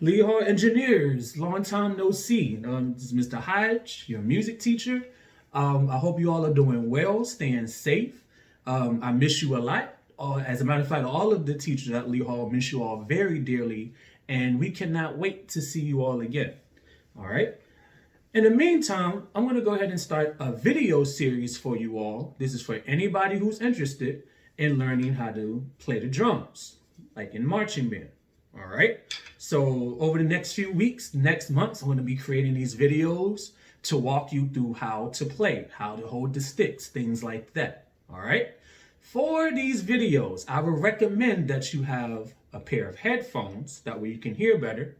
Lee Hall Engineers, long time no see. This is Mr. Hodge, your music teacher. I hope you all are doing well, staying safe. I miss you a lot. As a matter of fact, all of the teachers at Lee Hall miss you all very dearly, and we cannot wait to see you all again. All right. In the meantime, I'm going to go ahead and start a video series for you all. This is for anybody who's interested in learning how to play the drums, like in marching band. All right. So over the next few weeks, next months, I'm going to be creating these videos to walk you through how to play, how to hold the sticks, things like that. All right. For these videos, I would recommend that you have a pair of headphones. That way you can hear better.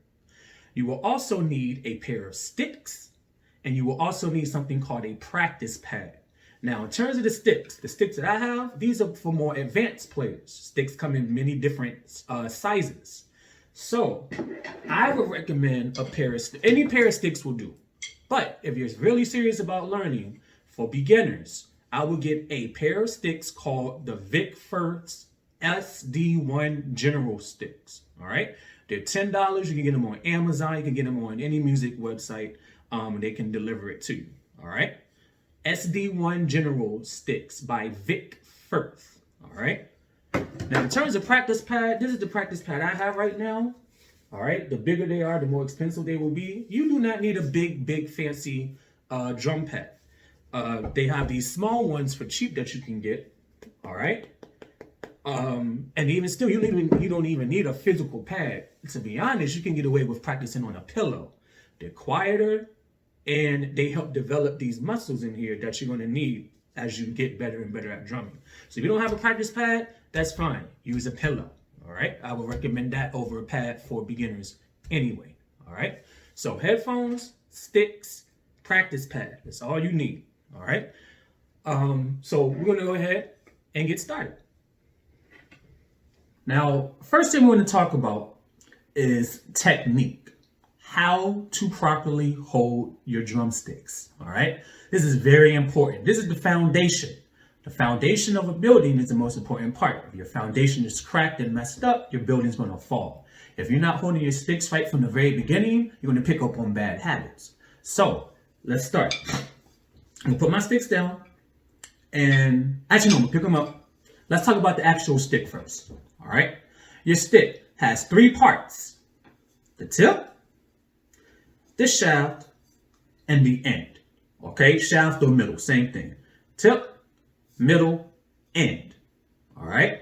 You will also need a pair of sticks, and you will also need something called a practice pad. Now, in terms of the sticks that I have, these are for more advanced players. Sticks come in many different sizes. So I would recommend any pair of sticks will do. But if you're really serious about learning, for beginners, I will get a pair of sticks called the Vic First SD1 General Sticks. All right. They're $10. You can get them on Amazon. You can get them on any music website. They can deliver it to you. All right. SD1 General Sticks by Vic First. All right. Now, in terms of practice pad, this is the practice pad I have right now. All right. The bigger they are, the more expensive they will be. You do not need a big fancy drum pad. They have these small ones for cheap that you can get. All right. And even still, you don't even need a physical pad. To be honest, you can get away with practicing on a pillow. They're quieter, and they help develop these muscles in here that you're going to need as you get better and better at drumming. So if you don't have a practice pad, that's fine. Use a pillow. All right. I would recommend that over a pad for beginners anyway. All right. So headphones, sticks, practice pad. That's all you need. All right. So we're going to go ahead and get started. Now, first thing we're going to talk about is technique. How to properly hold your drumsticks. All right. This is very important. This is the foundation. The foundation of a building is the most important part. If your foundation is cracked and messed up, your building's going to fall. If you're not holding your sticks right from the very beginning, you're going to pick up on bad habits. So let's start. I'm going to put my sticks down, and actually, no, I'm going to pick them up. Let's talk about the actual stick first. All right. Your stick has three parts: the tip, the shaft, and the end. Okay, shaft or middle, same thing. Tip, middle, end. All right.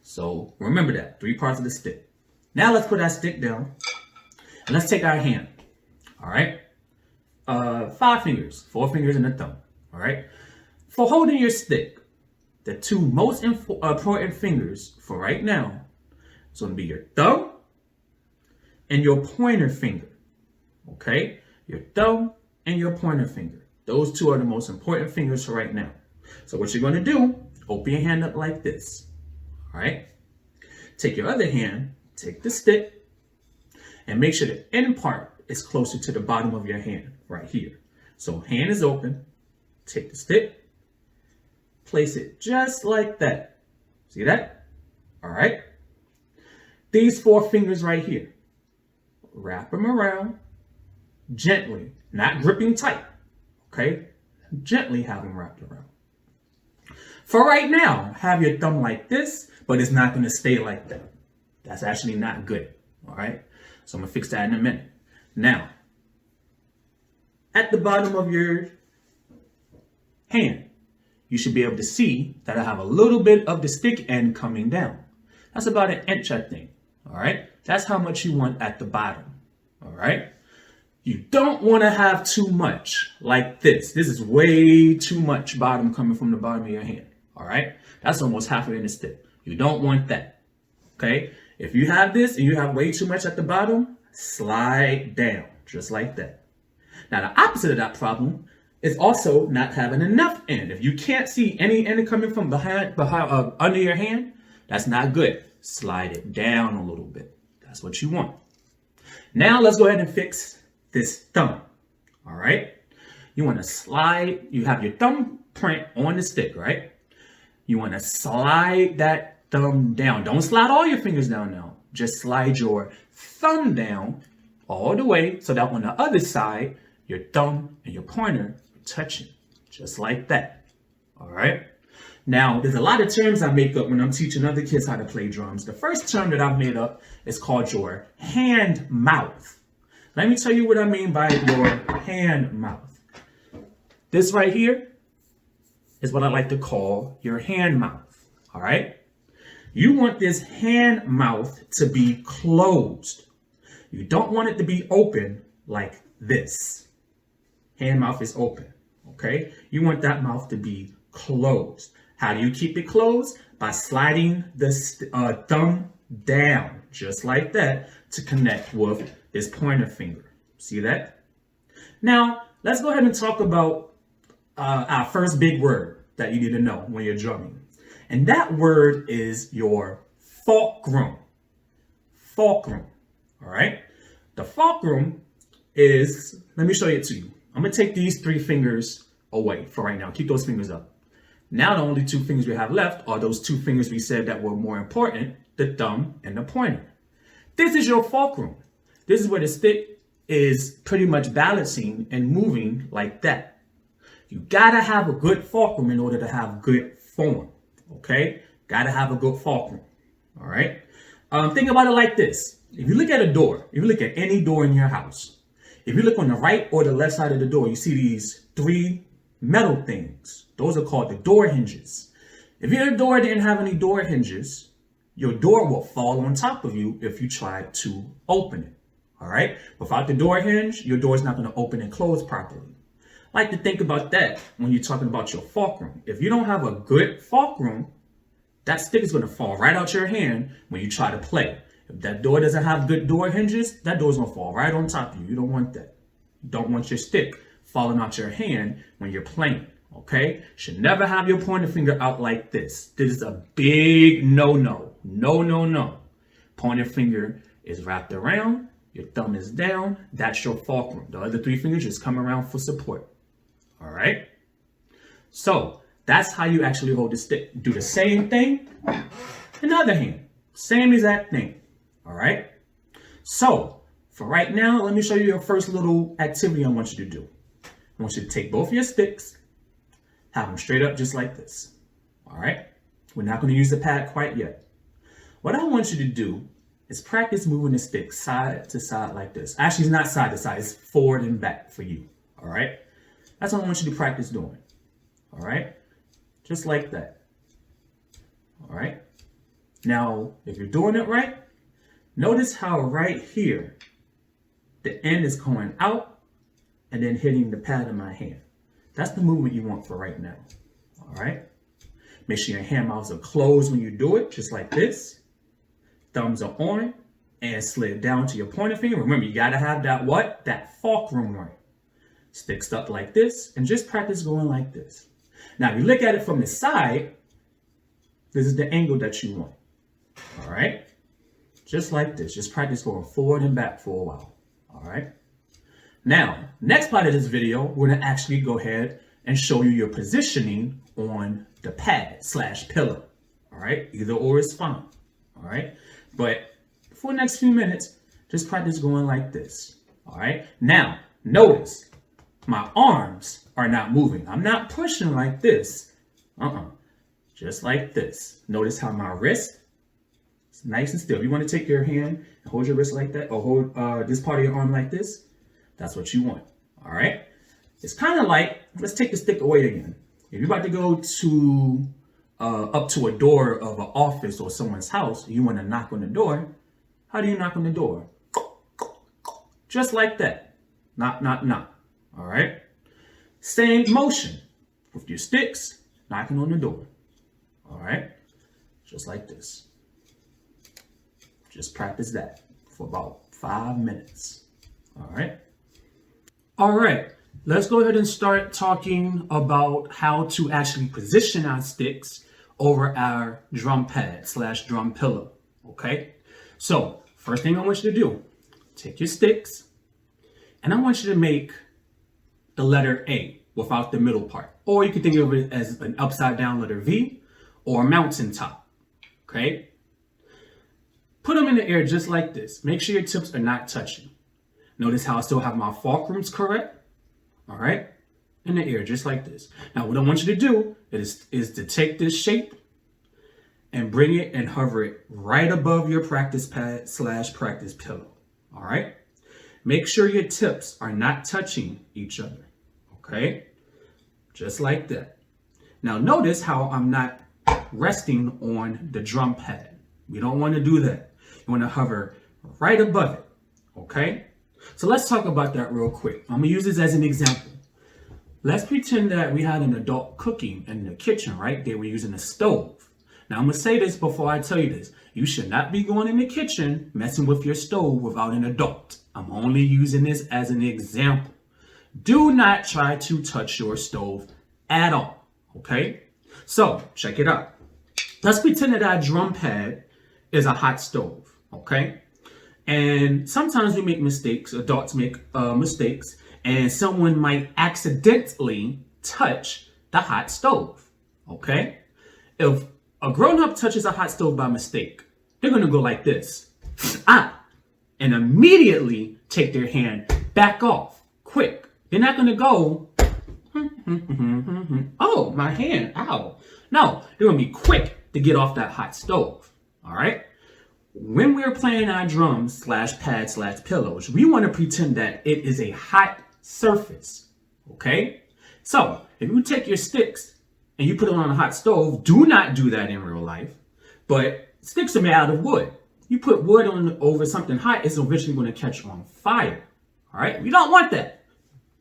So remember that, three parts of the stick. Now let's put our stick down, and let's take our hand. All right. 5 fingers, 4 fingers, and a thumb. All right. For holding your stick, the two most important fingers for right now is going to be your thumb and your pointer finger. Okay, your thumb and your pointer finger. Those two are the most important fingers for right now. So what you're going to do, open your hand up like this. All right. Take your other hand, take the stick, and make sure the end part is closer to the bottom of your hand, right here. So hand is open. Take the stick, place it just like that. See that? All right. These 4 fingers right here, wrap them around. Gently, not gripping tight, okay? Gently have them wrapped around. For right now, have your thumb like this, but it's not going to stay like that. That's actually not good, all right? So I'm going to fix that in a minute. Now, at the bottom of your hand, you should be able to see that I have a little bit of the stick end coming down. That's about 1 inch, I think, all right? That's how much you want at the bottom, all right? You don't want to have too much like this. This is way too much bottom coming from the bottom of your hand. All right. That's almost halfway in the stick. You don't want that. Okay. If you have this and you have way too much at the bottom, slide down just like that. Now, the opposite of that problem is also not having enough end. If you can't see any end coming from behind under your hand, that's not good. Slide it down a little bit. That's what you want. Now, let's go ahead and fix this thumb. All right. You want to slide, you have your thumb print on the stick, right? You want to slide that thumb down. Don't slide all your fingers down now. Just slide your thumb down all the way so that on the other side, your thumb and your pointer are touching, just like that. All right. Now, there's a lot of terms I make up when I'm teaching other kids how to play drums. The first term that I've made up is called your hand mouth. Let me tell you what I mean by your hand mouth. This right here is what I like to call your hand mouth. All right. You want this hand mouth to be closed. You don't want it to be open like this. Hand mouth is open. Okay. You want that mouth to be closed. How do you keep it closed? By sliding the thumb down, just like that, to connect with this pointer finger. See that? Now, let's go ahead and talk about our first big word that you need to know when you're drumming. And that word is your fulcrum. Fulcrum. All right? The fulcrum is, let me show it to you. I'm going to take these 3 fingers away for right now. Keep those fingers up. Now the only 2 fingers we have left are those 2 fingers we said that were more important, the thumb and the pointer. This is your fulcrum. This is where the stick is pretty much balancing and moving like that. You gotta have a good fulcrum in order to have good form, okay? Gotta have a good fulcrum, all right? Think about it like this. If you look at a door, if you look at any door in your house, if you look on the right or the left side of the door, you see these 3 metal things. Those are called the door hinges. If your door didn't have any door hinges, your door will fall on top of you if you try to open it. All right. Without the door hinge, your door is not going to open and close properly. I like to think about that when you're talking about your fulcrum. If you don't have a good fulcrum, that stick is going to fall right out your hand when you try to play. If that door doesn't have good door hinges, that door is going to fall right on top of you. You don't want that. You don't want your stick falling out your hand when you're playing. Okay, should never have your pointer finger out like this. This is a big no-no. No. Pointer finger is wrapped around, your thumb is down, that's your fulcrum. The other 3 fingers just come around for support. All right, so that's how you actually hold the stick. Do the same thing in the other hand, same exact thing. All right, so for right now, let me show you your first little activity I want you to do. I want you to take both of your sticks, have them straight up just like this. All right. We're not going to use the pad quite yet. What I want you to do is practice moving the stick side to side like this. Actually, it's not side to side. It's forward and back for you. All right. That's what I want you to practice doing. All right. Just like that. All right. Now, if you're doing it right, notice how right here, the end is going out and then hitting the pad in my hand. That's the movement you want for right now. All right. Make sure your hand mouths are closed when you do it, just like this. Thumbs are on and slid down to your pointer finger. Remember, you got to have that what? That fulcrum right. Sticks up like this and just practice going like this. Now, if you look at it from the side, this is the angle that you want. All right. Just like this. Just practice going forward and back for a while. All right. Now, next part of this video, we're going to actually go ahead and show you your positioning on the pad / pillow. All right. Either or is fine. All right. But for the next few minutes, just practice going like this. All right. Now, notice my arms are not moving. I'm not pushing like this. Just like this. Notice how my wrist is nice and still. If you want to take your hand and hold your wrist like that, or hold this part of your arm like this, that's what you want. All right. It's kind of like, let's take the stick away again. If you're about to go to up to a door of an office or someone's house, you want to knock on the door. How do you knock on the door? Just like that. Knock, knock, knock. All right. Same motion with your sticks, knocking on the door. All right. Just like this. Just practice that for about 5 minutes. All right. All right. Let's go ahead and start talking about how to actually position our sticks over our drum pad / drum pillow. Okay. So first thing I want you to do, take your sticks and I want you to make the letter A without the middle part. Or you can think of it as an upside down letter V or a mountaintop. Okay. Put them in the air just like this. Make sure your tips are not touching. Notice how I still have my fulcrums correct. All right, in the air just like this. Now what I want you to do is to take this shape and bring it and hover it right above your practice pad / practice pillow. All right, make sure your tips are not touching each other. Okay, just like that. Now notice how I'm not resting on the drum pad. We don't want to do that. You want to hover right above it. Okay, so let's talk about that real quick. I'm gonna use this as an example. Let's pretend that we had an adult cooking in the kitchen, right? They were using a stove. Now I'm gonna say this before I tell you this. You should not be going in the kitchen messing with your stove without an adult. I'm only using this as an example. Do not try to touch your stove at all, okay? So check it out. Let's pretend that our drum pad is a hot stove, okay? And sometimes we make mistakes, adults make mistakes, and someone might accidentally touch the hot stove, okay? If a grown-up touches a hot stove by mistake, they're gonna go like this, and immediately take their hand back off, quick. They're not gonna go, oh, my hand, ow. No, they're gonna be quick to get off that hot stove, all right? When we're playing our drums / pads / pillows, we want to pretend that it is a hot surface, okay? So if you take your sticks and you put it on a hot stove, do not do that in real life, but sticks are made out of wood. You put wood on over something hot, it's eventually going to catch on fire, all right? We don't want that.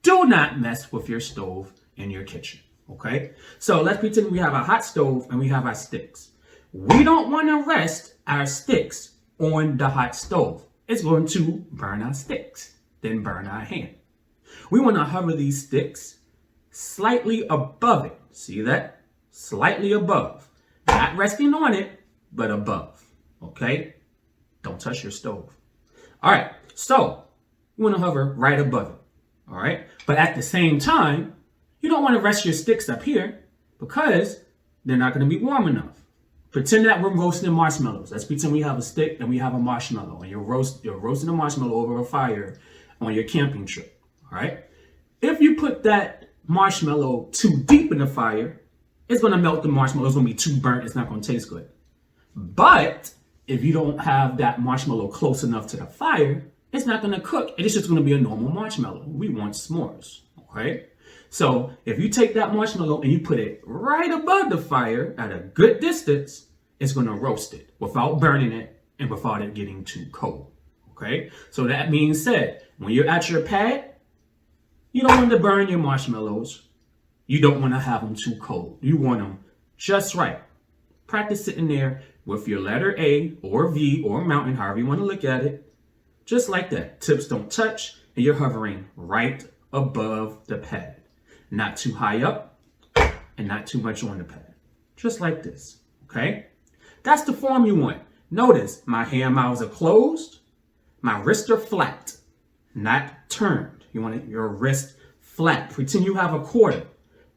Do not mess with your stove in your kitchen, okay? So let's pretend we have a hot stove and we have our sticks. We don't want to rest our sticks on the hot stove. It's going to burn our sticks, then burn our hand. We want to hover these sticks slightly above it. See that? Slightly above. Not resting on it, but above. Okay? Don't touch your stove. All right. So you want to hover right above it. All right. But at the same time, you don't want to rest your sticks up here because they're not going to be warm enough. Pretend that we're roasting marshmallows. Let's pretend we have a stick and we have a marshmallow, and you're roasting a marshmallow over a fire on your camping trip. All right. If you put that marshmallow too deep in the fire, it's going to melt the marshmallow. It's going to be too burnt. It's not going to taste good. But if you don't have that marshmallow close enough to the fire, it's not going to cook. It's just going to be a normal marshmallow. We want s'mores. Okay. So if you take that marshmallow and you put it right above the fire at a good distance, it's going to roast it without burning it and without it getting too cold. Okay. So that being said, when you're at your pad, you don't want to burn your marshmallows. You don't want to have them too cold. You want them just right. Practice sitting there with your letter A or V or mountain, however you want to look at it. Just like that. Tips don't touch and you're hovering right above the pad. Not too high up and not too much on the pad. Just like this, okay? That's the form you want. Notice my hand mouths are closed. My wrists are flat, not turned. You want your wrist flat. Pretend you have a quarter,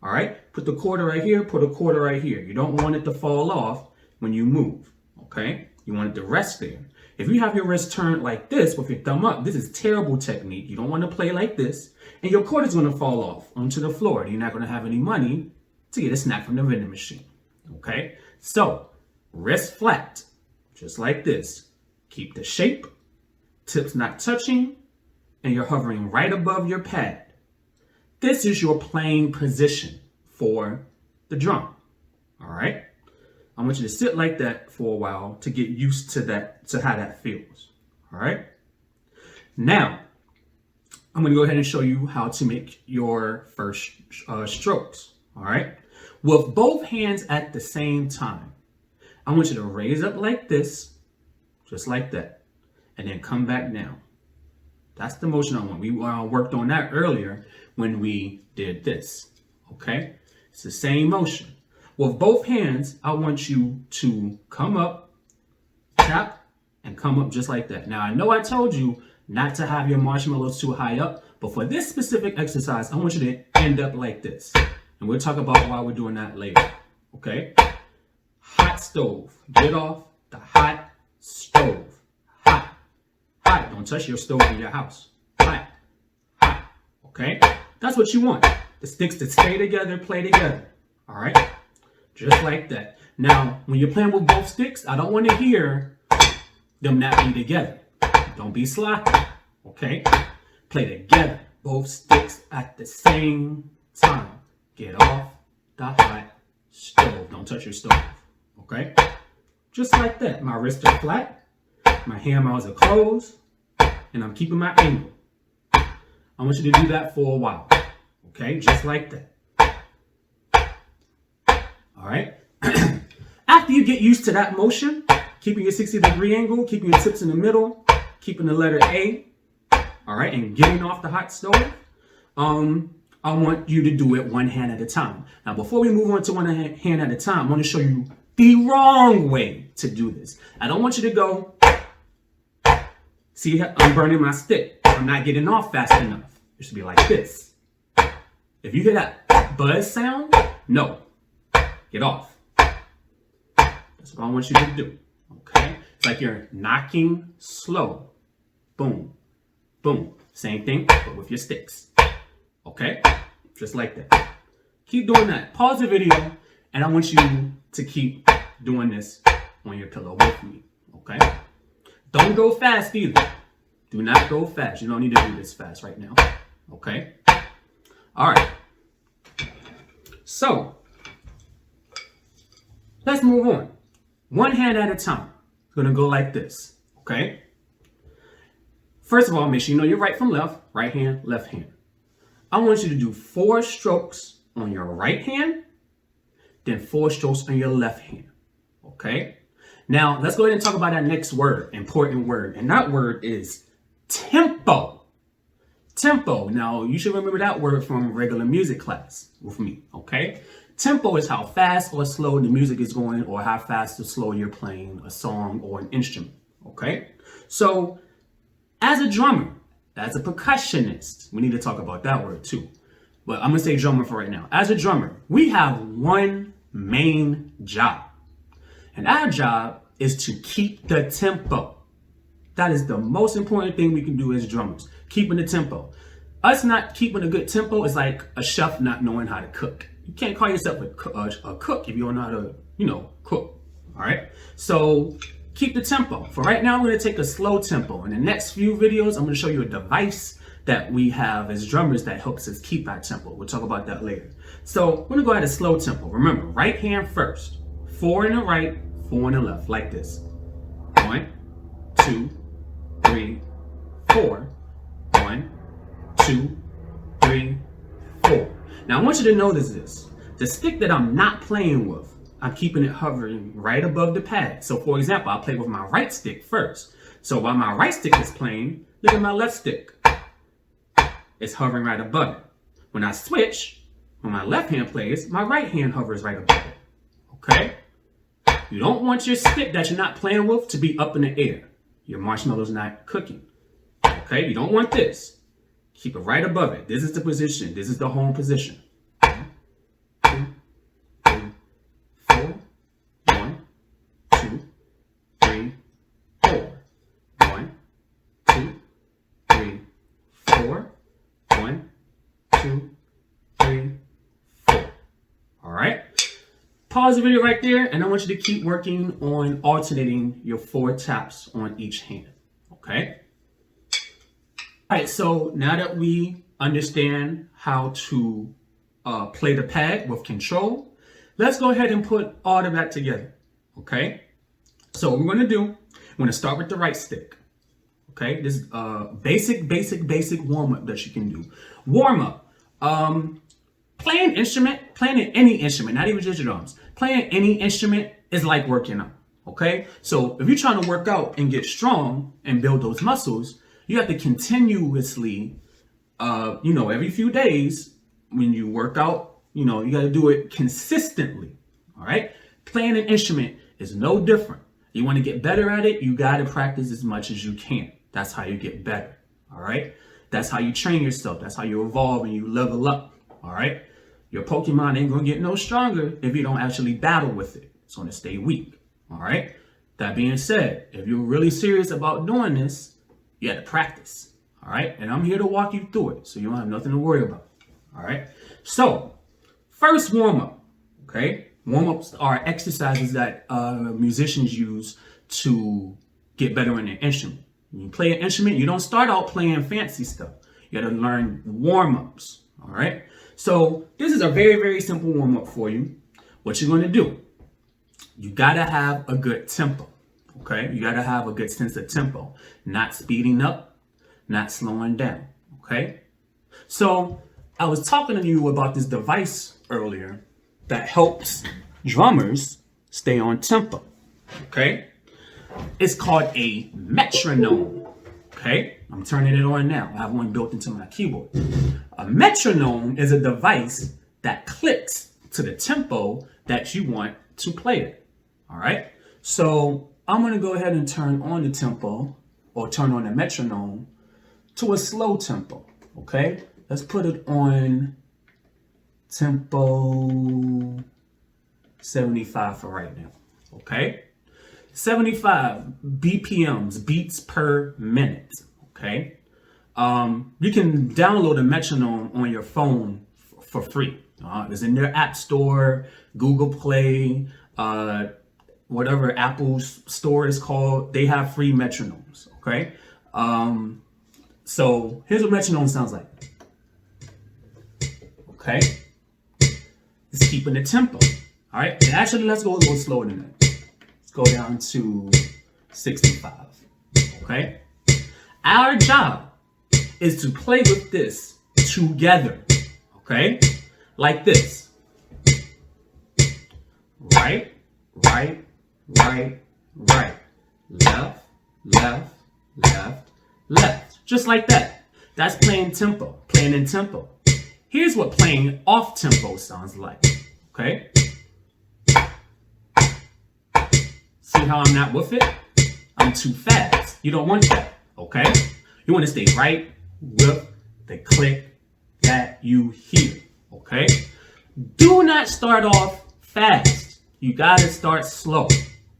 all right? Put the quarter right here, put a quarter right here. You don't want it to fall off when you move, okay? You want it to rest there. If you have your wrist turned like this with your thumb up, this is terrible technique. You don't want to play like this. And your quarter's going to fall off onto the floor. You're not going to have any money to get a snack from the vending machine. Okay? So, wrist flat, just like this. Keep the shape, tips not touching, and you're hovering right above your pad. This is your playing position for the drum. All right? I want you to sit like that for a while to get used to that, to how that feels. All right? Now, I'm going to go ahead and show you how to make your first strokes. All right? With both hands at the same time, I want you to raise up like this, just like that, and then come back down. That's the motion I want. We worked on that earlier when we did this. Okay? It's the same motion. With both hands, I want you to come up, tap, and come up just like that. Now, I know I told you not to have your marshmallows too high up, but for this specific exercise, I want you to end up like this. And we'll talk about why we're doing that later. Okay? Hot stove. Get off the hot stove. Don't touch your stove in your house. Hot. Hot. Okay? That's what you want. The sticks to stay together, play together. All right? Just like that. Now, when you're playing with both sticks, I don't want to hear them not be together. Don't be sloppy. Okay? Play together. Both sticks at the same time. Get off the hot stove. Don't touch your stove. Okay? Just like that. My wrists are flat. My hand mounts are closed. And I'm keeping my angle. I want you to do that for a while. Okay? Just like that. Alright? After you get used to that motion, keeping your 60-degree angle, keeping your tips in the middle, keeping the letter A, alright, and getting off the hot stove, I want you to do it one hand at a time. Now, before we move on to one hand at a time, I want to show you the wrong way to do this. I don't want you to go, see, I'm burning my stick. I'm not getting off fast enough. It should be like this. If you hear that buzz sound, no, get off. That's what I want you to do, okay? It's like you're knocking slow. Boom, boom. Same thing, but with your sticks. Okay? Just like that. Keep doing that. Pause the video, and I want you to keep doing this on your pillow with me. Okay? Don't go fast either. Do not go fast. You don't need to do this fast right now. Okay? Alright. So, let's move on. One hand at a time. It's going to go like this. Okay? First of all, make sure you know your right from left. Right hand, left hand. I want you to do 4 strokes on your right hand, then 4 strokes on your left hand. Okay? Now, let's go ahead and talk about that next word, important word. And that word is tempo. Tempo. Now, you should remember that word from regular music class with me. Okay? Tempo is how fast or slow the music is going, or how fast or slow you're playing a song or an instrument. Okay? So, as a drummer, as a percussionist, we need to talk about that word too. But I'm going to say drummer for right now. As a drummer, we have one main job. And our job is to keep the tempo. That is the most important thing we can do as drummers. Keeping the tempo. Us not keeping a good tempo is like a chef not knowing how to cook. You can't call yourself a cook if you don't know how to, cook. All right? So keep the tempo. For right now, I'm going to take a slow tempo. In the next few videos, I'm going to show you a device that we have as drummers that helps us keep our tempo. We'll talk about that later. So we're going to go at a slow tempo. Remember, right hand first. 4 in the right, 4 in the left, like this. 1, 2, 3, 4. 1, 2, 3, 4. Now I want you to notice this. The stick that I'm not playing with, I'm keeping it hovering right above the pad. So for example, I'll play with my right stick first. So while my right stick is playing, look at my left stick. It's hovering right above it. When I switch, when my left hand plays, my right hand hovers right above it. Okay? You don't want your stick that you're not playing with to be up in the air. Your marshmallow's not cooking. Okay? You don't want this. Keep it right above it. This is the position. This is the home position. 1, 2, 3, 4. 1, 2, 3, 4. 1, 2, 3, 4. 1, 2, 3, 4. All right. Pause the video right there, and I want you to keep working on alternating your 4 taps on each hand. Okay. All right, so now that we understand how to play the pad with control, let's go ahead and put all of that together, okay? So what we're going to do, we're going to start with the right stick, okay? This is basic warm-up that you can do. Warm-up, playing any instrument, not even just drums, playing any instrument is like working out, okay? So if you're trying to work out and get strong and build those muscles, you have to continuously, every few days when you work out, you got to do it consistently. All right. Playing an instrument is no different. You want to get better at it. You got to practice as much as you can. That's how you get better. All right. That's how you train yourself. That's how you evolve and you level up. All right. Your Pokemon ain't going to get no stronger if you don't actually battle with it. It's going to stay weak. All right. That being said, if you're really serious about doing this, You got to practice. All right. And I'm here to walk you through it so you don't have nothing to worry about. All right. So first warm up. Okay. Warm ups are exercises that musicians use to get better in their instrument. When you play an instrument, you don't start out playing fancy stuff. You got to learn warm ups. All right. So this is a very, very simple warm up for you. What you're going to do, you got to have a good tempo. Okay. You got to have a good sense of tempo, not speeding up, not slowing down. Okay. So I was talking to you about this device earlier that helps drummers stay on tempo. Okay. It's called a metronome. Okay. I'm turning it on now. I have one built into my keyboard. A metronome is a device that clicks to the tempo that you want to play it. All right. So I'm going to go ahead and turn on the tempo, or turn on the metronome to a slow tempo. Okay. Let's put it on tempo 75 for right now. Okay. 75 BPMs, beats per minute. Okay. You can download a metronome on your phone for free. It's in their app store, Google Play, whatever Apple store is called. They have free metronomes. Okay. So here's what metronome sounds like. Okay. It's keeping the tempo. All right. And actually, let's go a little slower than that. Let's go down to 65. Okay. Our job is to play with this together. Okay. Like this. Right, right, right, right. Left, left, left, left. Just like that. That's playing tempo. Playing in tempo. Here's what playing off tempo sounds like. Okay. See how I'm not with it? I'm too fast. You don't want that. Okay. You want to stay right with the click that you hear. Okay. Do not start off fast. You got to start slow.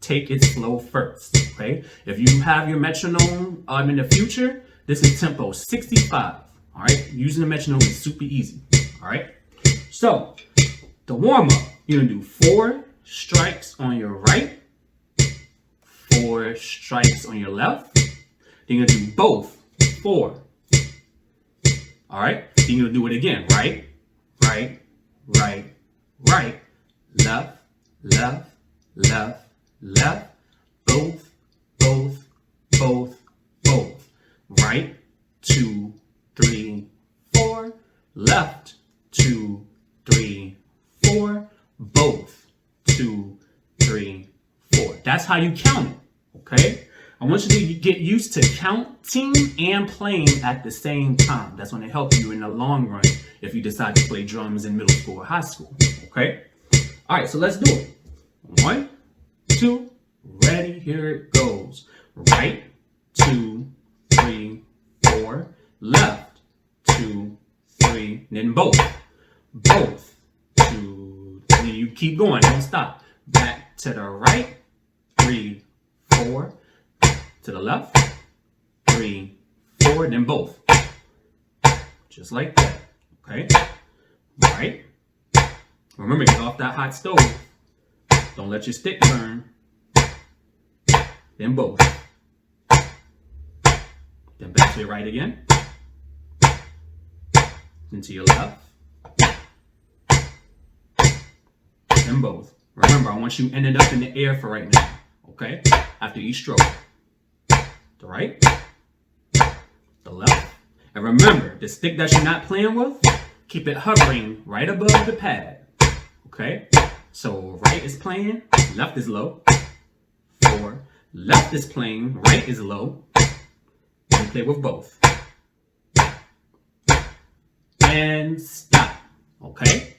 Take it slow first. Okay. If you have your metronome in the future, this is tempo 65. All right. Using the metronome is super easy. All right. So the warm up, you're going to do 4 strikes on your right, 4 strikes on your left. Then you're going to do both 4. All right. Then you're going to do it again. Right, right, right, right, left, left, left, left, both, both, both, both. Right, 2, 3, 4, left, 2, 3, 4, both, 2, 3, 4. That's how you count it. Okay. I want you to get used to counting and playing at the same time. That's going to help you in the long run if you decide to play drums in middle school or high school. Okay? All right, so let's do it. 1, 2, ready, here it goes. Right, 2, 3, 4, left, 2, 3, then both. Both, 2, and then you keep going, don't stop. Back to the right, 3, 4. To the left, 3, 4, then both. Just like that. Okay? Right. Remember, get off that hot stove. Don't let your stick burn. Then both. Then back to your right again. Then to your left. Then both. Remember, I want you ended up in the air for right now. Okay? After each stroke. The right, the left, and remember, the stick that you're not playing with, keep it hovering right above the pad. Okay, so right is playing, left is low. 4, left is playing, right is low. And play with both. And stop. Okay,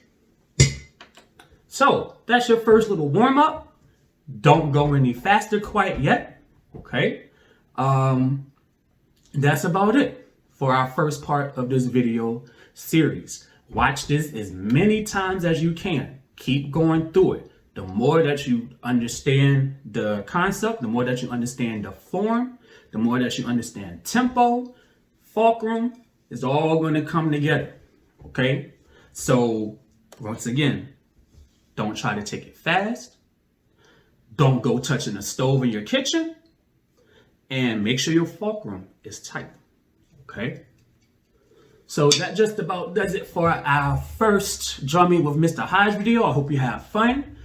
so that's your first little warm up. Don't go any faster quite yet. Okay. That's about it for our first part of this video series. Watch this as many times as you can. Keep going through it. The more that you understand the concept, the more that you understand the form, the more that you understand tempo, fulcrum, it's all going to come together. Okay? So, once again, don't try to take it fast. Don't go touching the stove in your kitchen. And make sure your fulcrum is tight. Okay? So that just about does it for our first drumming with Mr. Hodge video. I hope you have fun.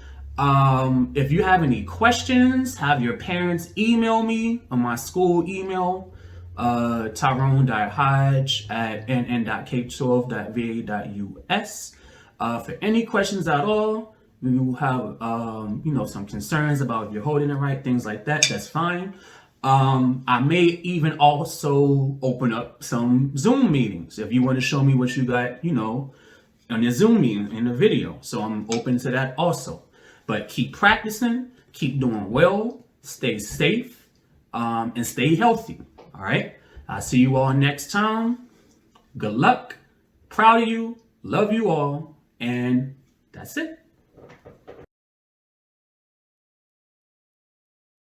If you have any questions, have your parents email me on my school email, tyrone.hodge@nn.k12.va.us. For any questions at all, you have, some concerns about if you're holding it right, things like that, that's fine. I may even also open up some Zoom meetings if you want to show me what you got, on your Zoom meeting in the video. So I'm open to that also. But keep practicing, keep doing well, stay safe, and stay healthy. All right. I'll see you all next time. Good luck. Proud of you. Love you all. And that's it.